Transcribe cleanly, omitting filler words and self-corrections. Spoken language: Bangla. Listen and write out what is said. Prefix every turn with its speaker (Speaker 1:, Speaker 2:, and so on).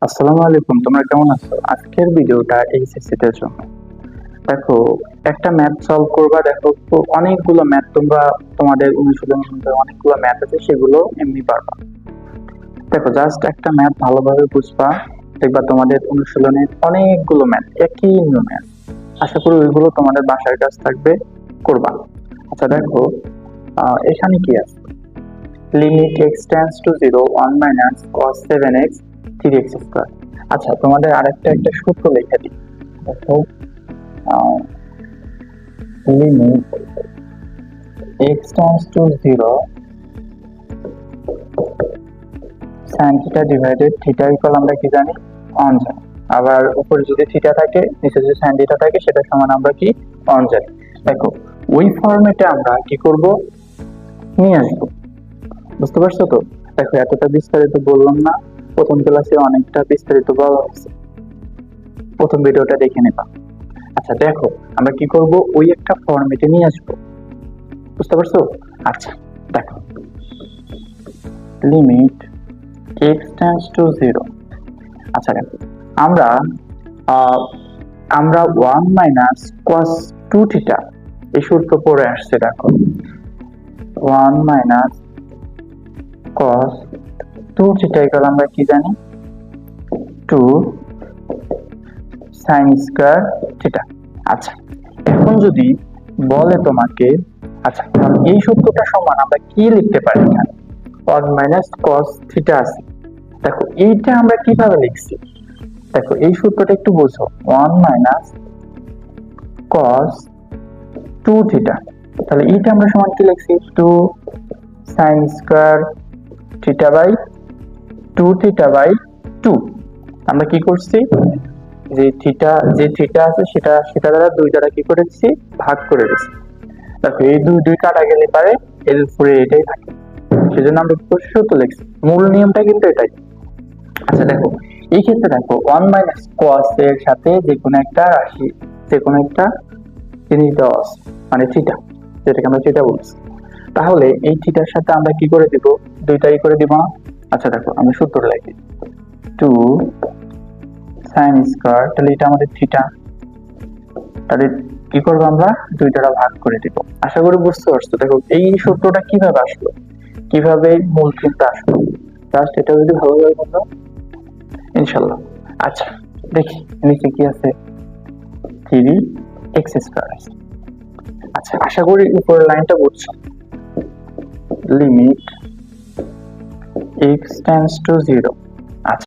Speaker 1: আসসালামু আলাইকুম, তোমরা কেমন আছো? আজকের ভিডিওটা এইচএসসি তে জন্য। দেখো, একটা ম্যাথ সলভ করবা। দেখো তো অনেকগুলো ম্যাথ তোমরা তোমাদের অনুশীলনের মধ্যে অনেকগুলো ম্যাথ আছে, সেগুলো এমনি পারবা। দেখো, জাস্ট একটা ম্যাথ ভালোভাবে বুঝবা, দেখবা তোমাদের অনুশীলনে অনেকগুলো ম্যাথ, একই নিয়মে আছে। আশা করি ওইগুলো তোমাদের বাসার কাজ থাকবে, করবা। আচ্ছা দেখো, এখানে কি আছে? Limit x tends to 0 1 minus cos 7x 3x square. আচ্ছা, তোমাদের আরেকটা একটা সূত্র লিখে দিই। দেখো, limit x tends to 0 sin theta divided theta equal আমরা কি জানি? 1 জানি। আবার উপরে যদি থিটা থাকে, নিচে যদি sin থিটা থাকে, সেটা সমান আমরা কি 1 জানি। দেখো, ওই ফরম্যাটে আমরা কি করব? নিয়ে আসবো। বুঝতে পারছো তো? দেখো, এতটা বিস্তারিত বললাম না, প্রথম ক্লাসে অনেকটা বিস্তারিত বলা হয়েছে, প্রথম ভিডিওটা দেখে নেবা। আচ্ছা দেখো, আমরা কি করব? ওই একটা ফরম্যাটে নিয়ে আসবো। বুঝতে পারছো? আচ্ছা দেখো, লিমিট এক্স টেন্ডস টু 0। আচ্ছা দেখো, আমরা আমরা 1 মাইনাস cos 2 থিটা এই সূত্র পড়ে আসছে। দেখো, 1 মাইনাস cos 2 থিটা ইকুয়াল আমরা কি জানি? 2 sin স্কয়ার থিটা। আচ্ছা, এখন যদি বলে তোমাকে, আচ্ছা এই সূত্রটা সমান আমরা কি লিখতে পারি? এখানে 1 মাইনাস cos থিটা আছে। দেখো, এইটা আমরা কিভাবে লিখছি? দেখো, এই সূত্রটা একটু বোঝো। 1 মাইনাস cos 2 থিটা, তাহলে এইটা আমরা সমান কি লিখছি? 2 sin square theta by 2 theta by 2। আমরা কি করছি? যে থিটা আছে সেটা দ্বারা 2 দ্বারা কি করেছি? ভাগ করে দিচ্ছি। দেখো, এই দুই কাটা গেলে পারে এর উপরে এটাই থাকে, সেজন্য আমরা সূত্র লিখছি। মূল নিয়মটা কিন্তু এটাই। আচ্ছা দেখো, এই ক্ষেত্রে দেখো 1 মাইনাস cos এর সাথে যে কোনো একটা রাশি, যে কোনো একটা জিনিস দেওয়া আছে, মানে থিটা, যেটাকে আমরা থিটা বলছি। তাহলে এই থিটার সাথে আমরা কি করে দিব? দুইটাই করে দিব না? আচ্ছা দেখো, আমি সূত্র লিখি। 2 sin স্কয়ার, তাহলে এটা আমাদের থিটা, তাহলে কি করবো? আমরা 2 দ্বারা ভাগ করে দিব। আশা করি বুঝতে পারছো। দেখো, এই সূত্রটা কিভাবে আসলো, কিভাবে মূল চিন্তা আসলো, জাস্ট এটা যদি ভালোভাবে বলো ইনশাল্লাহ। আচ্ছা দেখি নিচে কি আছে? 3x স্কয়ার আছে। আচ্ছা, আশা করি উপরের লাইনটা বুঝছো। Limit x tends to 0